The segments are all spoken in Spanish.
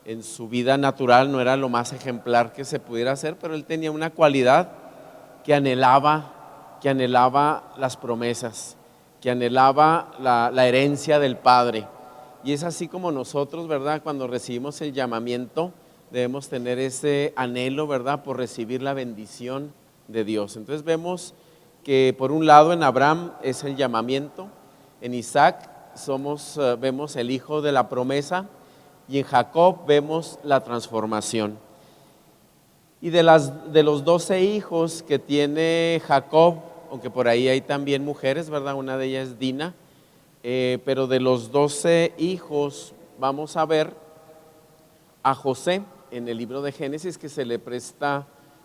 en su vida natural no era lo más ejemplar que se pudiera hacer, pero él tenía una cualidad que anhelaba las promesas, que anhelaba la herencia del Padre. Y es así como nosotros, ¿verdad? Cuando recibimos el llamamiento, debemos tener ese anhelo, ¿verdad? Por recibir la bendición de Dios. Entonces vemos que por un lado en Abraham es el llamamiento, en Isaac vemos el hijo de la promesa, y en Jacob vemos la transformación. Y de los 12 hijos que tiene Jacob, aunque por ahí hay también mujeres, ¿verdad? Una de ellas es Dina, pero de los 12 hijos vamos a ver a José en el libro de Génesis, que le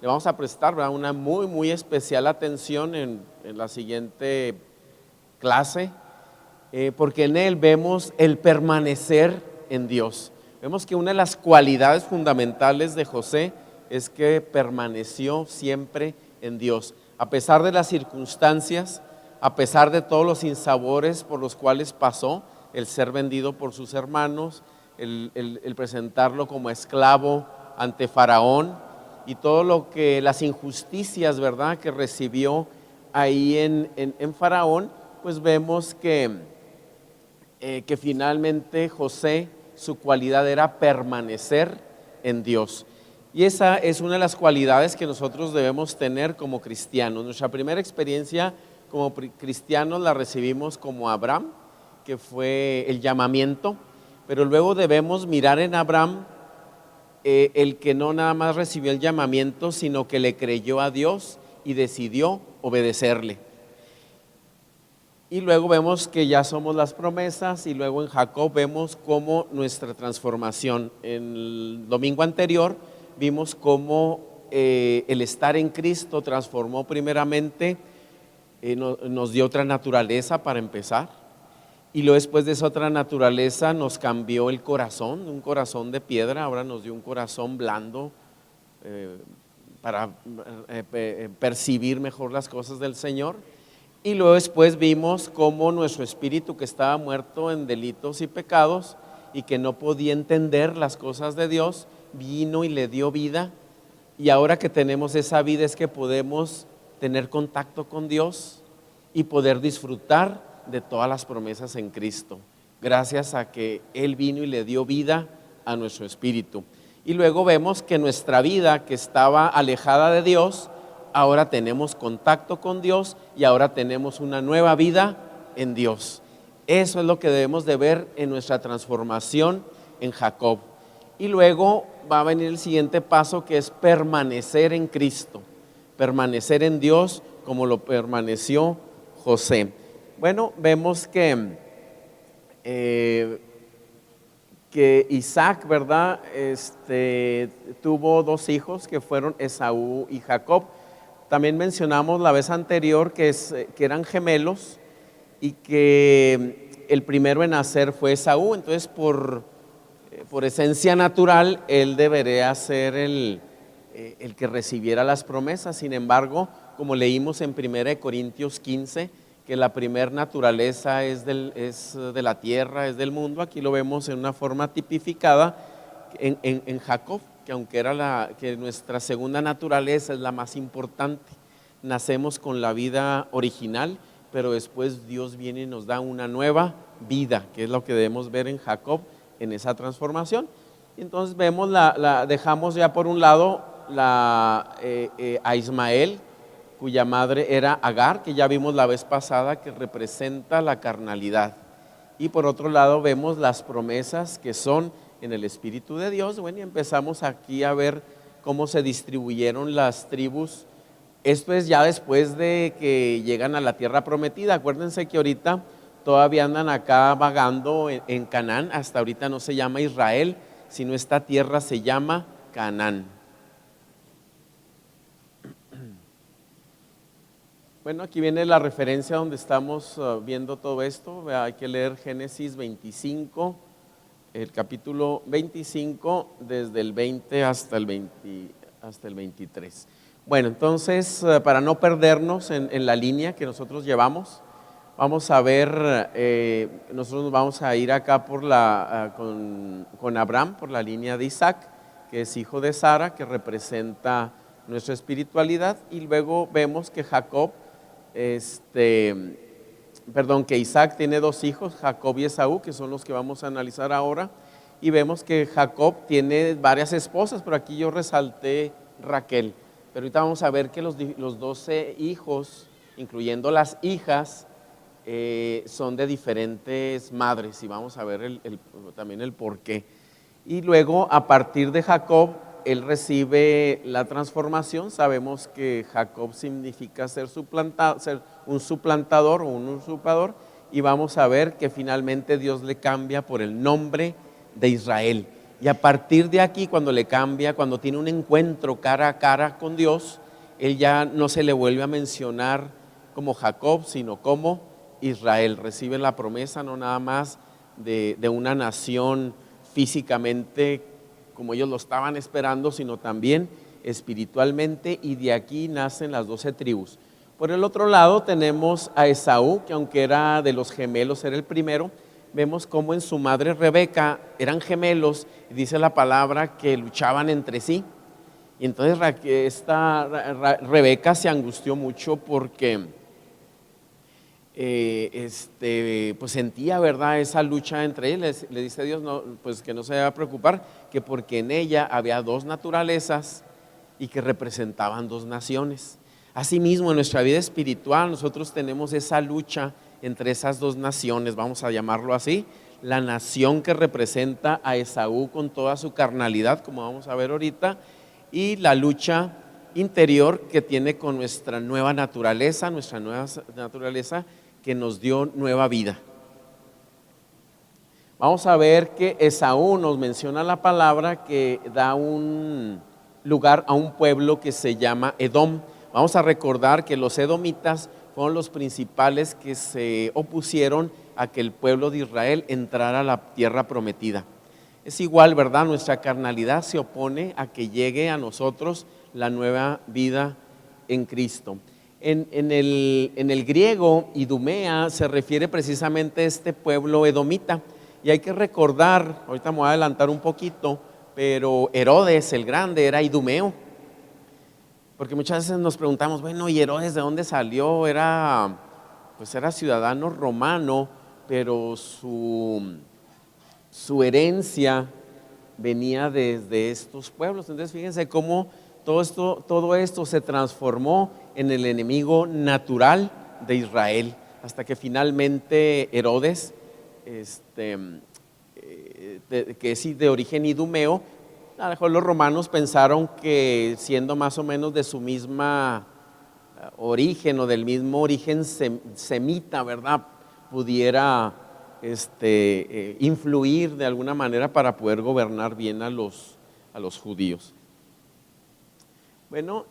vamos a prestar, ¿verdad?, una muy, muy especial atención en la siguiente clase, porque en él vemos el permanecer en Dios. Vemos que una de las cualidades fundamentales de José es que permaneció siempre en Dios, a pesar de las circunstancias, a pesar de todos los sinsabores por los cuales pasó, el ser vendido por sus hermanos, el presentarlo como esclavo ante Faraón y todo las injusticias, ¿verdad?, que recibió ahí en Faraón. Pues vemos que finalmente José, su cualidad era permanecer en Dios. Y esa es una de las cualidades que nosotros debemos tener como cristianos. Nuestra primera experiencia como cristianos la recibimos como Abraham, que fue el llamamiento, pero luego debemos mirar en Abraham el que no nada más recibió el llamamiento, sino que le creyó a Dios y decidió obedecerle. Y luego vemos que ya somos las promesas, y luego en Jacob vemos cómo nuestra transformación. En el domingo anterior vimos cómo el estar en Cristo transformó primeramente, nos dio otra naturaleza para empezar, y luego después de esa otra naturaleza nos cambió el corazón, un corazón de piedra, ahora nos dio un corazón blando para percibir mejor las cosas del Señor. Y luego después vimos cómo nuestro espíritu, que estaba muerto en delitos y pecados y que no podía entender las cosas de Dios, vino y le dio vida. Y ahora que tenemos esa vida es que podemos tener contacto con Dios y poder disfrutar de todas las promesas en Cristo, gracias a que Él vino y le dio vida a nuestro espíritu. Y luego vemos que nuestra vida, que estaba alejada de Dios, ahora tenemos contacto con Dios y ahora tenemos una nueva vida en Dios. Eso es lo que debemos de ver en nuestra transformación en Jacob. Y luego va a venir el siguiente paso, que es permanecer en Cristo, permanecer en Dios como lo permaneció José. Bueno, vemos que Isaac, ¿verdad?, tuvo 2 hijos que fueron Esaú y Jacob. También mencionamos la vez anterior que eran gemelos y que el primero en nacer fue Esaú. Entonces por esencia natural él debería ser el que recibiera las promesas. Sin embargo, como leímos en 1 Corintios 15, que la primer naturaleza es de la tierra, es del mundo, aquí lo vemos en una forma tipificada en Jacob, que aunque que nuestra segunda naturaleza es la más importante. Nacemos con la vida original, pero después Dios viene y nos da una nueva vida, que es lo que debemos ver en Jacob, en esa transformación. Entonces vemos dejamos ya por un lado a Ismael, cuya madre era Agar, que ya vimos la vez pasada, que representa la carnalidad. Y por otro lado vemos las promesas que son en el Espíritu de Dios. Bueno, y empezamos aquí a ver cómo se distribuyeron las tribus. Esto es ya después de que llegan a la tierra prometida. Acuérdense que ahorita todavía andan acá vagando en Canaán. Hasta ahorita no se llama Israel, sino esta tierra se llama Canaán. Bueno, aquí viene la referencia donde estamos viendo todo esto. Hay que leer Génesis 25, el capítulo 25, desde el 20 hasta el 23. Bueno, entonces, para no perdernos en la línea que nosotros llevamos, Vamos a ver, nosotros nos vamos a ir acá con Abraham, por la línea de Isaac, que es hijo de Sara, que representa nuestra espiritualidad, y luego vemos que que Isaac tiene dos hijos, Jacob y Esaú, que son los que vamos a analizar ahora, y vemos que Jacob tiene varias esposas, pero aquí yo resalté Raquel, pero ahorita vamos a ver que los 12 hijos, incluyendo las hijas, son de diferentes madres, y vamos a ver también el por qué. Y luego, a partir de Jacob, él recibe la transformación. Sabemos que Jacob significa ser un suplantador o un usurpador, y vamos a ver que finalmente Dios le cambia por el nombre de Israel. Y a partir de aquí, cuando le cambia, cuando tiene un encuentro cara a cara con Dios, él ya no se le vuelve a mencionar como Jacob, sino como Israel. Recibe la promesa no nada más de una nación físicamente como ellos lo estaban esperando, sino también espiritualmente, y de aquí nacen las 12 tribus. Por el otro lado tenemos a Esaú, que aunque era de los gemelos, era el primero. Vemos cómo en su madre Rebeca eran gemelos, y dice la palabra que luchaban entre sí. Y entonces Rebeca se angustió mucho porque pues sentía, ¿verdad?, esa lucha entre ellos. Le dice a Dios, no, pues que no se deba a preocupar, que porque en ella había dos naturalezas y que representaban dos naciones. Asimismo, en nuestra vida espiritual nosotros tenemos esa lucha entre esas dos naciones, vamos a llamarlo así, la nación que representa a Esaú con toda su carnalidad, como vamos a ver ahorita, y la lucha interior que tiene con nuestra nueva naturaleza que nos dio nueva vida. Vamos a ver que Esaú nos menciona la palabra que da un lugar a un pueblo que se llama Edom. Vamos a recordar que los edomitas fueron los principales que se opusieron a que el pueblo de Israel entrara a la tierra prometida. Es igual, ¿verdad? Nuestra carnalidad se opone a que llegue a nosotros la nueva vida en Cristo. En el griego, Idumea se refiere precisamente a este pueblo edomita, y hay que recordar, ahorita me voy a adelantar un poquito, pero Herodes el Grande era idumeo, porque muchas veces nos preguntamos, bueno, ¿y Herodes de dónde salió? Era ciudadano romano, pero su herencia venía desde estos pueblos. Entonces fíjense cómo todo esto se transformó en el enemigo natural de Israel, hasta que finalmente Herodes, que es de origen idumeo, a lo mejor los romanos pensaron que siendo más o menos de su misma origen o del mismo origen semita, ¿verdad?, pudiera influir de alguna manera para poder gobernar bien a los judíos. Bueno,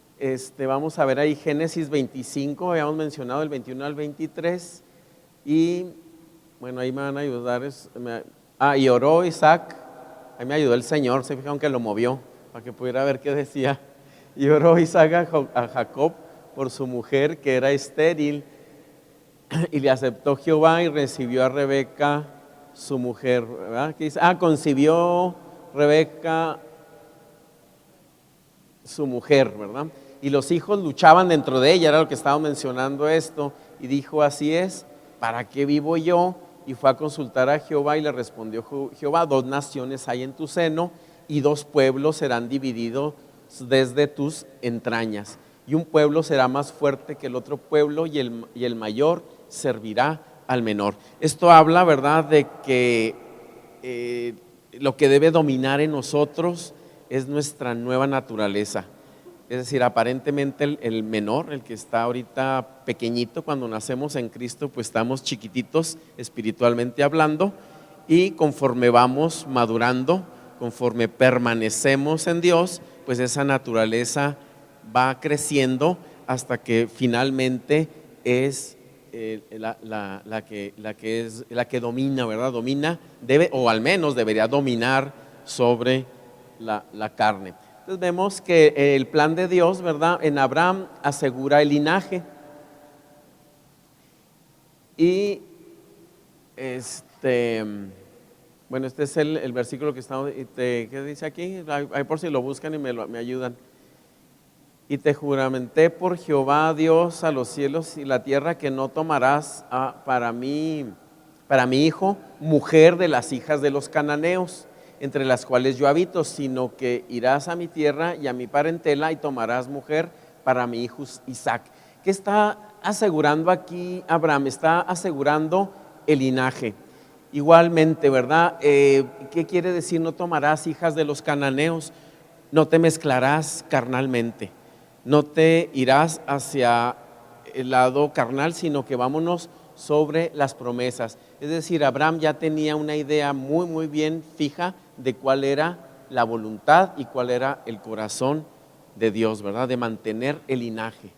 vamos a ver ahí Génesis 25, habíamos mencionado el 21 al 23, y bueno, ahí me van a ayudar. Y oró Isaac, ahí me ayudó el Señor, se fijaron que lo movió para que pudiera ver qué decía. Y oró Isaac a Jacob por su mujer, que era estéril, y le aceptó Jehová y recibió a Rebeca, su mujer, ¿verdad? ¿Qué dice? Concibió Rebeca, su mujer, ¿verdad? Y los hijos luchaban dentro de ella, era lo que estábamos mencionando esto, y dijo, así es, ¿para qué vivo yo? Y fue a consultar a Jehová, y le respondió Jehová, 2 naciones hay en tu seno, y 2 pueblos serán divididos desde tus entrañas, y un pueblo será más fuerte que el otro pueblo, y el mayor servirá al menor. Esto habla, ¿verdad?, de que lo que debe dominar en nosotros es nuestra nueva naturaleza. Es decir, aparentemente el menor, el que está ahorita pequeñito, cuando nacemos en Cristo, pues estamos chiquititos espiritualmente hablando, y conforme vamos madurando, conforme permanecemos en Dios, pues esa naturaleza va creciendo hasta que finalmente es la que domina, ¿verdad? O al menos debería dominar sobre la carne. Entonces vemos que el plan de Dios, ¿verdad?, en Abraham asegura el linaje, Y bueno, este es el versículo que está, ¿qué dice aquí? Ahí por si lo buscan y me ayudan. Y te juramenté por Jehová Dios a los cielos y la tierra que no tomarás para mi hijo, mujer de las hijas de los cananeos, entre las cuales yo habito, sino que irás a mi tierra y a mi parentela y tomarás mujer para mi hijo Isaac. ¿Qué está asegurando aquí Abraham? Está asegurando el linaje. Igualmente, ¿verdad? ¿Qué quiere decir no tomarás hijas de los cananeos? No te mezclarás carnalmente, no te irás hacia el lado carnal, sino que vámonos sobre las promesas. Es decir, Abraham ya tenía una idea muy, muy bien fija de cuál era la voluntad y cuál era el corazón de Dios, ¿verdad? De mantener el linaje,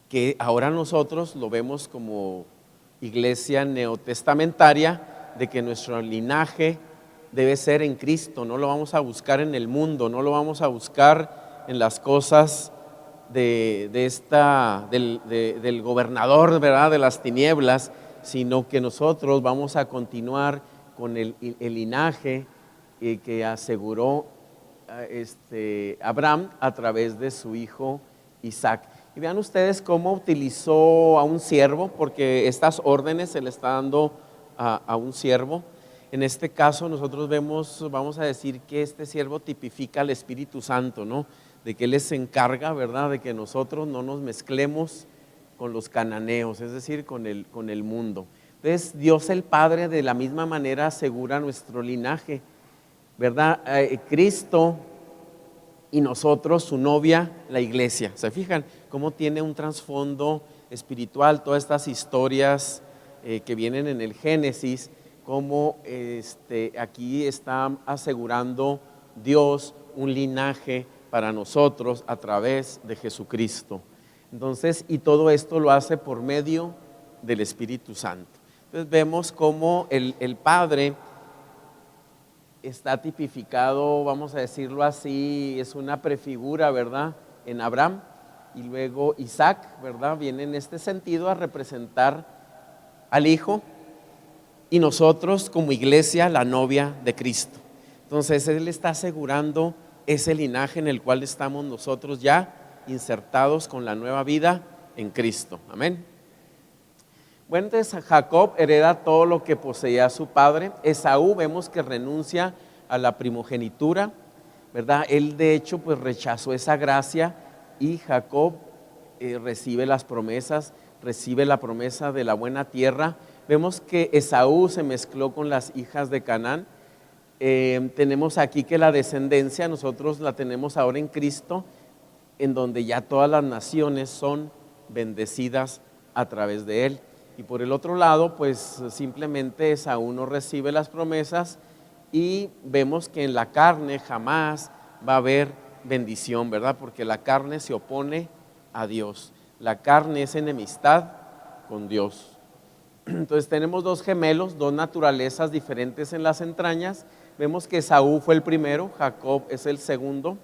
que ahora nosotros lo vemos como iglesia neotestamentaria, de que nuestro linaje debe ser en Cristo, no lo vamos a buscar en el mundo, no lo vamos a buscar en las cosas del gobernador, ¿verdad?, de las tinieblas, sino que nosotros vamos a continuar con el linaje que aseguró Abraham a través de su hijo Isaac. Y vean ustedes cómo utilizó a un siervo, porque estas órdenes se le está dando a un siervo. En este caso nosotros vamos a decir que este siervo tipifica al Espíritu Santo, ¿no? De que Él se encarga, ¿verdad?, de que nosotros no nos mezclemos con los cananeos, es decir, con el mundo. Entonces Dios el Padre de la misma manera asegura nuestro linaje, ¿verdad? Cristo y nosotros, su novia, la iglesia. ¿Se fijan cómo tiene un trasfondo espiritual todas estas historias que vienen en el Génesis? Cómo aquí está asegurando Dios un linaje para nosotros a través de Jesucristo. Entonces, y todo esto lo hace por medio del Espíritu Santo. Entonces vemos cómo el Padre está tipificado, vamos a decirlo así, es una prefigura, ¿verdad?, en Abraham, y luego Isaac, ¿verdad?, viene en este sentido a representar al Hijo, y nosotros como iglesia, la novia de Cristo. Entonces Él está asegurando ese linaje en el cual estamos nosotros ya insertados con la nueva vida en Cristo. Amén. Bueno, entonces Jacob hereda todo lo que poseía su padre. Esaú vemos que renuncia a la primogenitura, ¿verdad? Él de hecho pues rechazó esa gracia, y Jacob recibe las promesas, recibe la promesa de la buena tierra. Vemos que Esaú se mezcló con las hijas de Canaán. Tenemos aquí que la descendencia nosotros la tenemos ahora en Cristo, en donde ya todas las naciones son bendecidas a través de Él. Y por el otro lado, pues simplemente Esaú no recibe las promesas, y vemos que en la carne jamás va a haber bendición, ¿verdad? Porque la carne se opone a Dios. La carne es enemistad con Dios. Entonces tenemos dos gemelos, dos naturalezas diferentes en las entrañas. Vemos que Esaú fue el primero, Jacob es el segundo.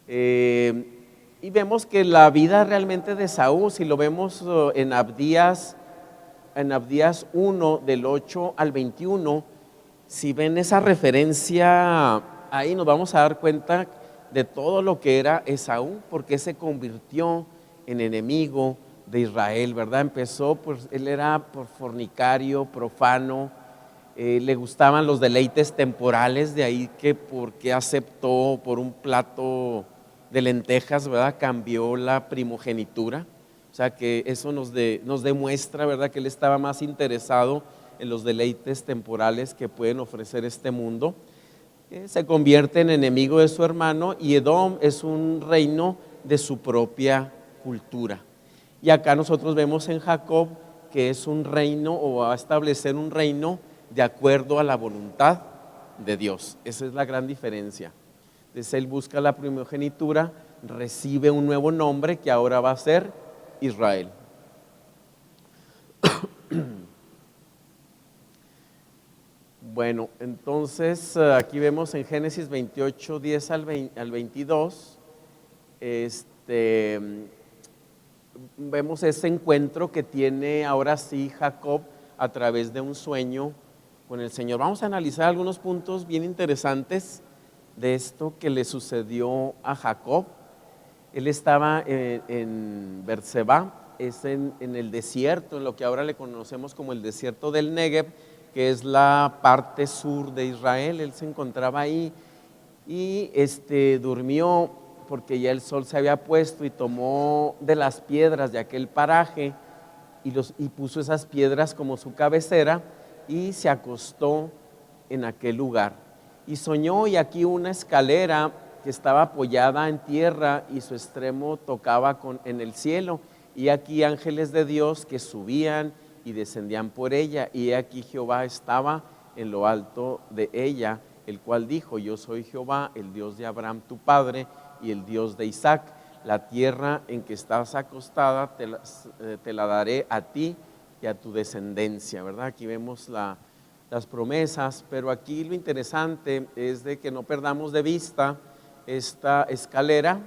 Y vemos que la vida realmente de Esaú, si lo vemos en Abdías 1, del 8 al 21, si ven esa referencia, ahí nos vamos a dar cuenta de todo lo que era Esaú, porque se convirtió en enemigo de Israel, ¿verdad? Empezó, pues él era fornicario, profano, le gustaban los deleites temporales, de ahí que porque aceptó por un plato de lentejas, ¿verdad?, cambió la primogenitura. O sea que eso nos demuestra, ¿verdad?, que él estaba más interesado en los deleites temporales que pueden ofrecer este mundo. Se convierte en enemigo de su hermano, y Edom es un reino de su propia cultura. Y acá nosotros vemos en Jacob que es un reino, o va a establecer un reino de acuerdo a la voluntad de Dios. Esa es la gran diferencia. Entonces él busca la primogenitura, recibe un nuevo nombre que ahora va a ser Israel. Bueno, entonces aquí vemos en Génesis 28, 10 al 22, vemos ese encuentro que tiene ahora sí Jacob a través de un sueño con el Señor. Vamos a analizar algunos puntos bien interesantes de esto que le sucedió a Jacob. Él estaba en Berseba, es en el desierto, en lo que ahora le conocemos como el desierto del Negev, que es la parte sur de Israel. Él se encontraba ahí y durmió porque ya el sol se había puesto, y tomó de las piedras de aquel paraje y puso esas piedras como su cabecera y se acostó en aquel lugar. Y soñó, y aquí una escalera que estaba apoyada en tierra y su extremo tocaba en el cielo, y aquí ángeles de Dios que subían y descendían por ella, y aquí Jehová estaba en lo alto de ella, el cual dijo: yo soy Jehová, el Dios de Abraham tu padre y el Dios de Isaac. La tierra en que estás acostada te la daré a ti y a tu descendencia, ¿verdad? Aquí vemos las promesas, pero aquí lo interesante es de que no perdamos de vista esta escalera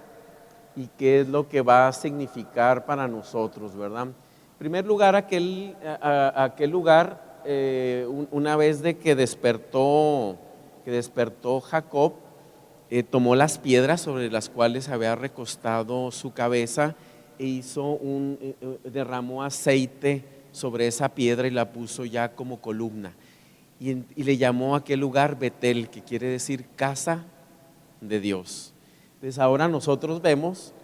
y qué es lo que va a significar para nosotros, ¿verdad? En primer lugar, aquel lugar, una vez de que despertó Jacob, tomó las piedras sobre las cuales había recostado su cabeza e derramó aceite sobre esa piedra y la puso ya como columna. Y le llamó a aquel lugar Betel, que quiere decir casa de Dios. Entonces ahora nosotros vemos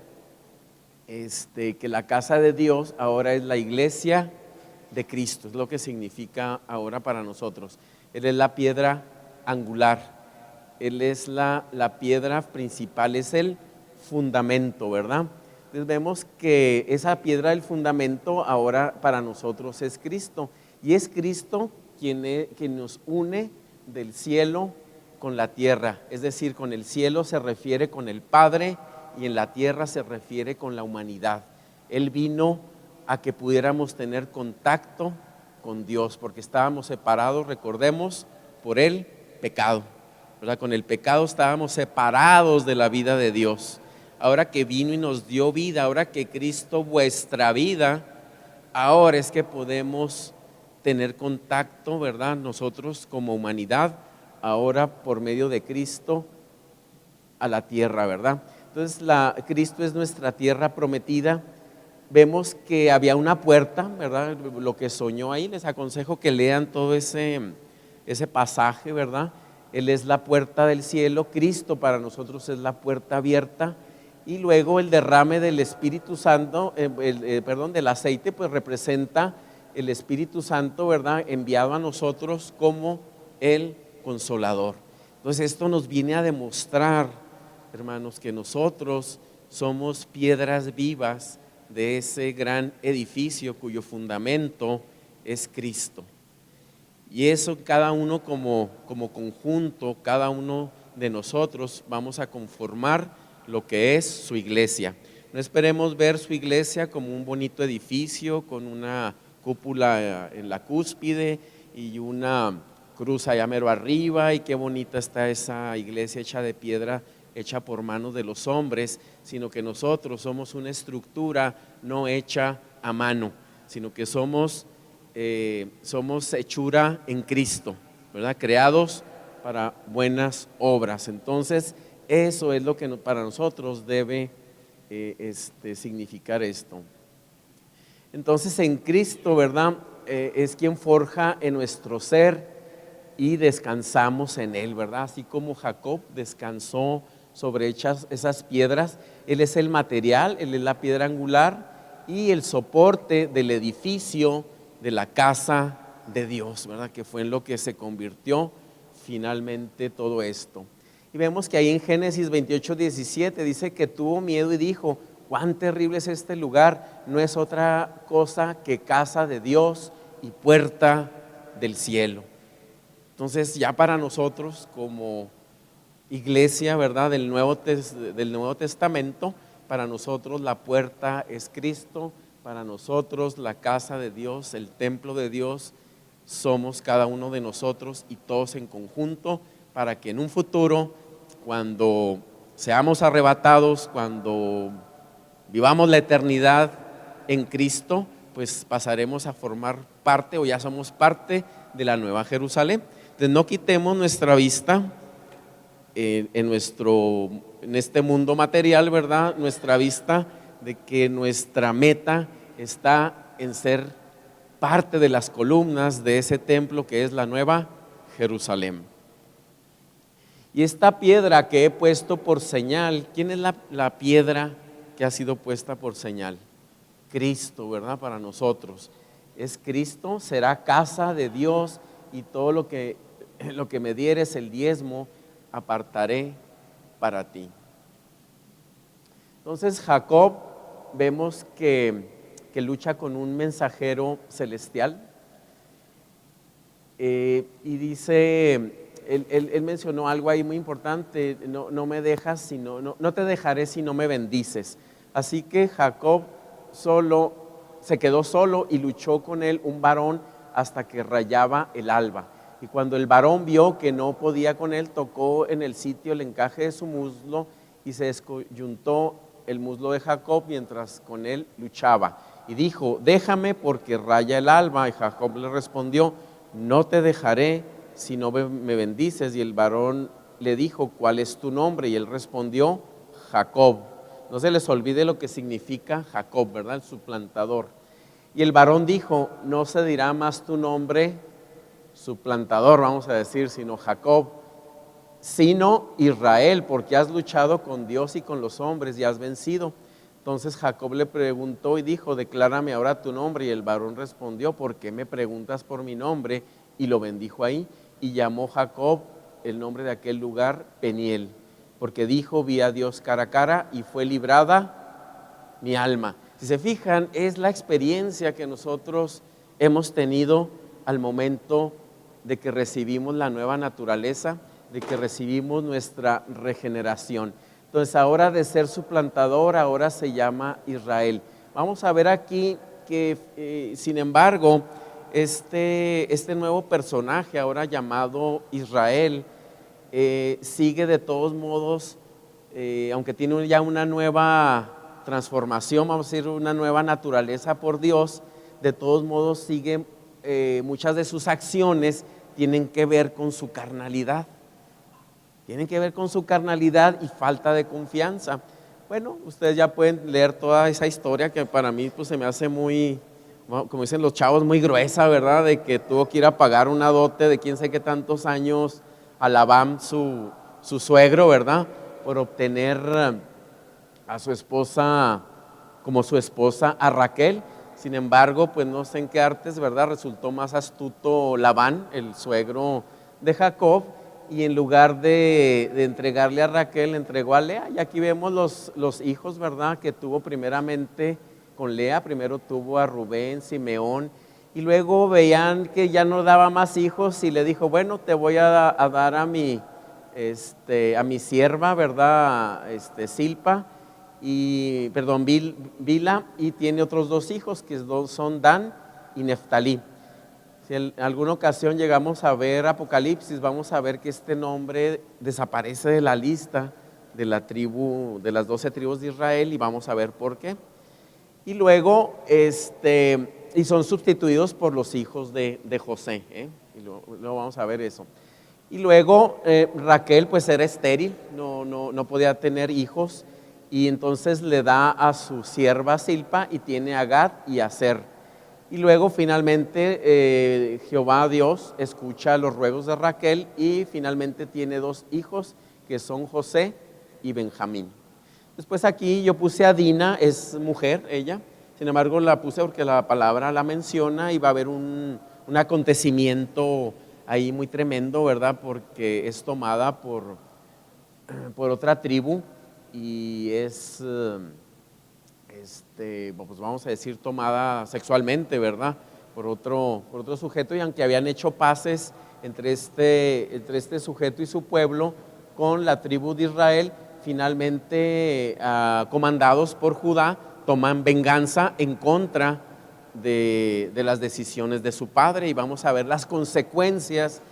que la casa de Dios ahora es la iglesia de Cristo, es lo que significa ahora para nosotros. Él es la piedra angular, Él es la piedra principal, es el fundamento, ¿verdad? Entonces vemos que esa piedra del fundamento ahora para nosotros es Cristo, y es Cristo quien nos une del cielo con la tierra, es decir, con el cielo se refiere con el Padre y en la tierra se refiere con la humanidad. Él vino a que pudiéramos tener contacto con Dios, porque estábamos separados, recordemos, por el pecado, ¿verdad? Con el pecado estábamos separados de la vida de Dios. Ahora que vino y nos dio vida, ahora que Cristo vuestra vida, ahora es que podemos tener contacto, ¿verdad? Nosotros como humanidad, ahora por medio de Cristo a la tierra, ¿verdad? Entonces Cristo es nuestra tierra prometida. Vemos que había una puerta, ¿verdad? Lo que soñó ahí, les aconsejo que lean todo ese pasaje, ¿verdad? Él es la puerta del cielo, Cristo para nosotros es la puerta abierta, y luego el derrame del Espíritu Santo, del aceite, pues representa el Espíritu Santo, ¿verdad? Enviado a nosotros como el Consolador. Entonces esto nos viene a demostrar, hermanos, que nosotros somos piedras vivas de ese gran edificio cuyo fundamento es Cristo. Y eso cada uno como conjunto, cada uno de nosotros vamos a conformar lo que es su iglesia. No esperemos ver su iglesia como un bonito edificio con una cúpula en la cúspide y una cruz allá mero arriba, y qué bonita está esa iglesia hecha de piedra, hecha por manos de los hombres, sino que nosotros somos una estructura no hecha a mano, sino que somos hechura en Cristo, ¿verdad? Creados para buenas obras. Entonces eso es lo que para nosotros debe significar esto. Entonces en Cristo, ¿verdad? Es quien forja en nuestro ser y descansamos en Él, ¿verdad? Así como Jacob descansó sobre esas piedras, Él es el material, Él es la piedra angular y el soporte del edificio de la casa de Dios, ¿verdad? Que fue en lo que se convirtió finalmente todo esto. Y vemos que ahí en Génesis 28:17 dice que tuvo miedo y dijo: cuán terrible es este lugar, no es otra cosa que casa de Dios y puerta del cielo. Entonces ya para nosotros como iglesia, ¿verdad? Del Nuevo Testamento, para nosotros la puerta es Cristo, para nosotros la casa de Dios, el templo de Dios, somos cada uno de nosotros y todos en conjunto, para que en un futuro, cuando seamos arrebatados, cuando vivamos la eternidad en Cristo, pues pasaremos a formar parte o ya somos parte de la Nueva Jerusalén. Entonces no quitemos nuestra vista en este mundo material, ¿verdad? Nuestra vista de que nuestra meta está en ser parte de las columnas de ese templo que es la Nueva Jerusalén. Y esta piedra que he puesto por señal, ¿quién es la piedra que ha sido puesta por señal? Cristo, ¿verdad? Para nosotros. Es Cristo, será casa de Dios y todo lo que me dieres, el diezmo, apartaré para ti. Entonces Jacob vemos que lucha con un mensajero celestial y dice, él mencionó algo ahí muy importante, no me dejas, no te dejaré si no me bendices. Así que Jacob se quedó solo y luchó con él un varón hasta que rayaba el alba. Y cuando el varón vio que no podía con él, tocó en el sitio el encaje de su muslo y se descoyuntó el muslo de Jacob mientras con él luchaba. Y dijo, déjame porque raya el alba. Y Jacob le respondió, no te dejaré si no me bendices. Y el varón le dijo, ¿cuál es tu nombre? Y él respondió, Jacob. No se les olvide lo que significa Jacob, ¿verdad? El suplantador. Y el varón dijo, no se dirá más tu nombre suplantador, vamos a decir, sino Jacob, sino Israel, porque has luchado con Dios y con los hombres y has vencido. Entonces Jacob le preguntó y dijo, declárame ahora tu nombre. Y el varón respondió, ¿por qué me preguntas por mi nombre? Y lo bendijo ahí y llamó Jacob el nombre de aquel lugar Peniel, porque dijo, vi a Dios cara a cara y fue librada mi alma. Si se fijan, es la experiencia que nosotros hemos tenido al momento de que recibimos la nueva naturaleza, de que recibimos nuestra regeneración. Entonces ahora de ser suplantador, ahora se llama Israel. Vamos a ver aquí que sin embargo este nuevo personaje ahora llamado Israel sigue de todos modos, aunque tiene ya una nueva transformación, vamos a decir una nueva naturaleza por Dios, de todos modos sigue, muchas de sus acciones tienen que ver con su carnalidad. Tienen que ver con su carnalidad y falta de confianza. Bueno, ustedes ya pueden leer toda esa historia que para mí pues, se me hace muy, como dicen los chavos, muy gruesa, ¿verdad? De que tuvo que ir a pagar una dote de quién sé qué tantos años a Labán, su suegro, ¿verdad? Por obtener a su esposa, como su esposa, a Raquel. Sin embargo, pues no sé en qué artes, ¿verdad? Resultó más astuto Labán, el suegro de Jacob, y en lugar de entregarle a Raquel, le entregó a Lea. Y aquí vemos los hijos, ¿verdad? Que tuvo primeramente con Lea. Primero tuvo a Rubén, Simeón, y luego veían que ya no daba más hijos y le dijo, bueno, te voy a dar a mi sierva, ¿verdad? Silpa, Bila, y tiene otros dos hijos que son Dan y Neftalí. Si en alguna ocasión llegamos a ver Apocalipsis, vamos a ver que este nombre desaparece de la lista de las 12 tribus de Israel y vamos a ver por qué. Y luego, y son sustituidos por los hijos de José, y luego vamos a ver eso. Y luego Raquel pues era estéril, no podía tener hijos, y entonces le da a su sierva Silpa y tiene a Gad y a Aser. Y luego finalmente Jehová Dios escucha los ruegos de Raquel y finalmente tiene dos hijos que son José y Benjamín. Después aquí yo puse a Dina, es mujer ella, sin embargo la puse porque la palabra la menciona y va a haber un acontecimiento ahí muy tremendo, ¿verdad? Porque es tomada por otra tribu y es... pues vamos a decir tomada sexualmente, ¿verdad? Por otro sujeto, y aunque habían hecho paces entre este sujeto y su pueblo con la tribu de Israel, finalmente comandados por Judá toman venganza en contra de las decisiones de su padre, y vamos a ver las consecuencias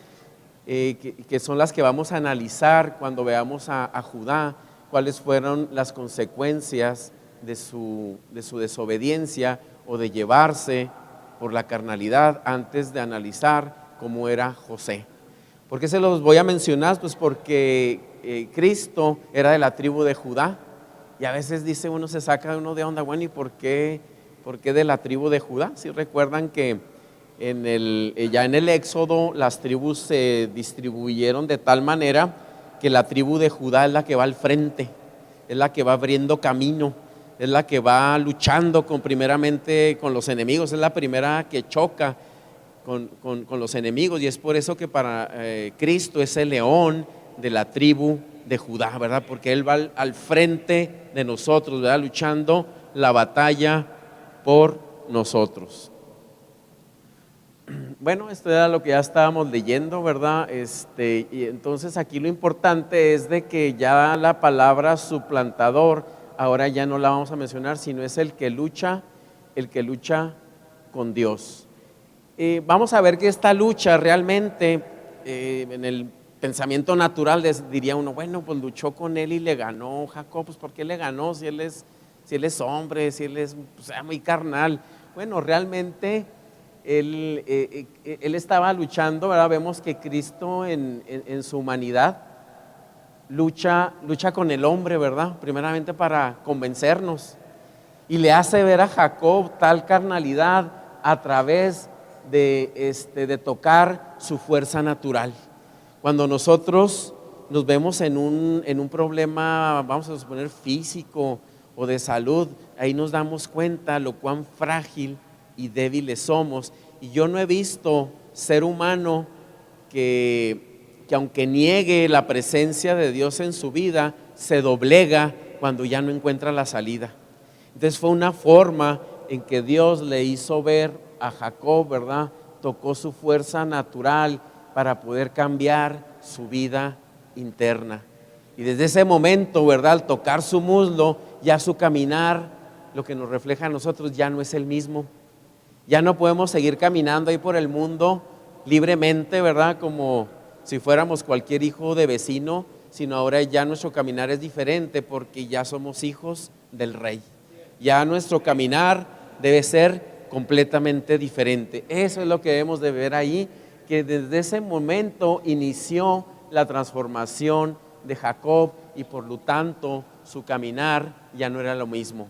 que son las que vamos a analizar cuando veamos a Judá, cuáles fueron las consecuencias de su desobediencia o de llevarse por la carnalidad antes de analizar cómo era José. ¿Por qué se los voy a mencionar? Pues porque Cristo era de la tribu de Judá, y a veces dice uno, se saca uno de onda, bueno, ¿y por qué de la tribu de Judá? Si recuerdan que ya en el Éxodo las tribus se distribuyeron de tal manera que la tribu de Judá es la que va al frente, es la que va abriendo camino, es la que va luchando primeramente con los enemigos, es la primera que choca con los enemigos, y es por eso que para Cristo es el león de la tribu de Judá, ¿verdad? Porque Él va al frente de nosotros, ¿verdad? Luchando la batalla por nosotros. Bueno, esto era lo que ya estábamos leyendo, ¿verdad? Y entonces aquí lo importante es de que ya la palabra suplantador, ahora ya no la vamos a mencionar, sino es el que lucha con Dios. Vamos a ver que esta lucha realmente, en el pensamiento natural diría uno, bueno, pues luchó con él y le ganó Jacob. Pues ¿por qué le ganó si él es hombre, si él es muy carnal? Bueno, realmente él estaba luchando, ¿verdad? Vemos que Cristo en su humanidad lucha con el hombre, ¿verdad? Primeramente para convencernos, y le hace ver a Jacob tal carnalidad a través de tocar su fuerza natural. Cuando nosotros nos vemos en un problema, vamos a suponer físico o de salud, ahí nos damos cuenta lo cuán frágil y débiles somos. Y yo no he visto ser humano que aunque niegue la presencia de Dios en su vida, se doblega cuando ya no encuentra la salida. Entonces fue una forma en que Dios le hizo ver a Jacob, ¿verdad? Tocó su fuerza natural para poder cambiar su vida interna. Y desde ese momento, ¿verdad? Al tocar su muslo, ya su caminar, lo que nos refleja a nosotros, ya no es el mismo. Ya no podemos seguir caminando ahí por el mundo libremente, ¿verdad? Como si fuéramos cualquier hijo de vecino, sino ahora ya nuestro caminar es diferente porque ya somos hijos del Rey. Ya nuestro caminar debe ser completamente diferente. Eso es lo que debemos de ver ahí, que desde ese momento inició la transformación de Jacob, y por lo tanto su caminar ya no era lo mismo.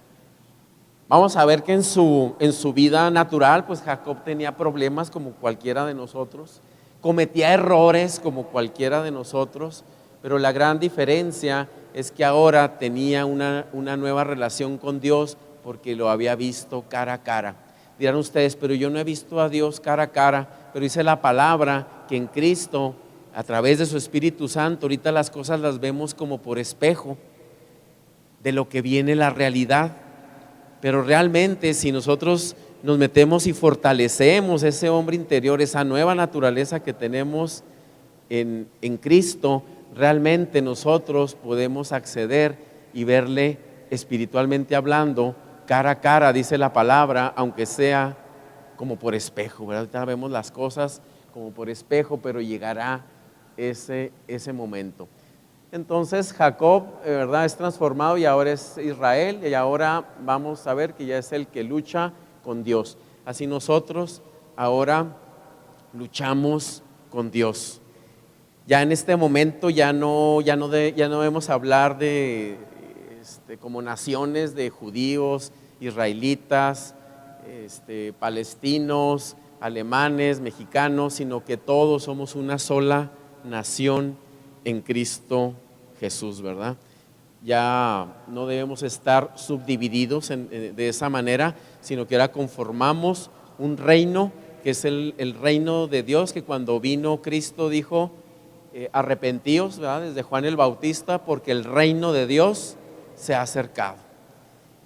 Vamos a ver que en su vida natural, pues Jacob tenía problemas como cualquiera de nosotros, cometía errores como cualquiera de nosotros, pero la gran diferencia es que ahora tenía una nueva relación con Dios porque lo había visto cara a cara. Dirán ustedes, pero yo no he visto a Dios cara a cara, pero dice la palabra que en Cristo, a través de su Espíritu Santo, ahorita las cosas las vemos como por espejo de lo que viene la realidad. Pero realmente si nosotros nos metemos y fortalecemos ese hombre interior, esa nueva naturaleza que tenemos en Cristo, realmente nosotros podemos acceder y verle espiritualmente hablando cara a cara, dice la palabra, aunque sea como por espejo, ¿verdad? Ahorita vemos las cosas como por espejo, pero llegará ese momento. Entonces Jacob, ¿verdad?, es transformado y ahora es Israel, y ahora vamos a ver que ya es el que lucha con Dios. Así nosotros ahora luchamos con Dios. Ya en este momento ya no debemos hablar de como naciones de judíos, israelitas, palestinos, alemanes, mexicanos, sino que todos somos una sola nación en Cristo Jesús, ¿verdad? Ya no debemos estar subdivididos de esa manera, sino que ahora conformamos un reino que es el reino de Dios, que cuando vino Cristo dijo, arrepentíos, ¿verdad? Desde Juan el Bautista, porque el reino de Dios se ha acercado.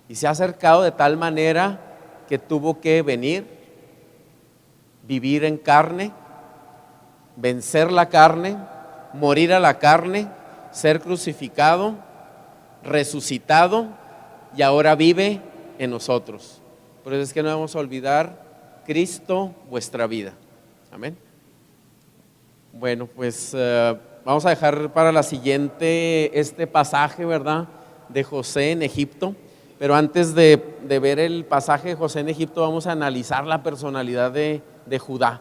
Y se ha acercado de tal manera que tuvo que venir, vivir en carne, vencer la carne, morir a la carne, ser crucificado, resucitado, y ahora vive en nosotros. Por eso es que no vamos a olvidar Cristo, vuestra vida. Amén. Bueno, pues vamos a dejar para la siguiente este pasaje, ¿verdad?, de José en Egipto. Pero antes de ver el pasaje de José en Egipto, vamos a analizar la personalidad de Judá,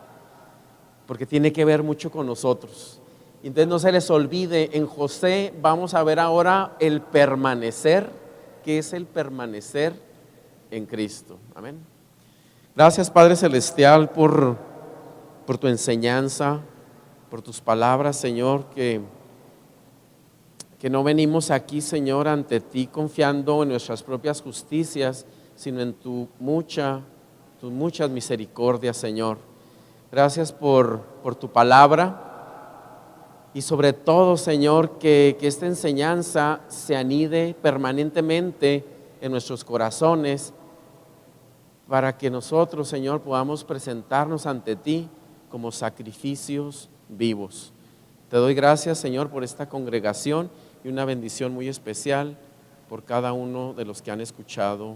porque tiene que ver mucho con nosotros. Entonces no se les olvide, en José vamos a ver ahora el permanecer, que es el permanecer en Cristo. Amén. Gracias, Padre Celestial, por tu enseñanza, por tus palabras, Señor, que no venimos aquí, Señor, ante ti confiando en nuestras propias justicias, sino en tus muchas misericordias, Señor. Gracias por tu palabra y sobre todo, Señor, que esta enseñanza se anide permanentemente en nuestros corazones para que nosotros, Señor, podamos presentarnos ante ti como sacrificios vivos. Te doy gracias, Señor, por esta congregación y una bendición muy especial por cada uno de los que han escuchado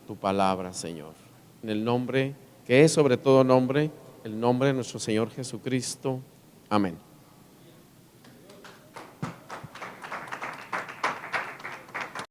tu palabra, Señor. En el nombre que es sobre todo nombre, el nombre de nuestro Señor Jesucristo. Amén.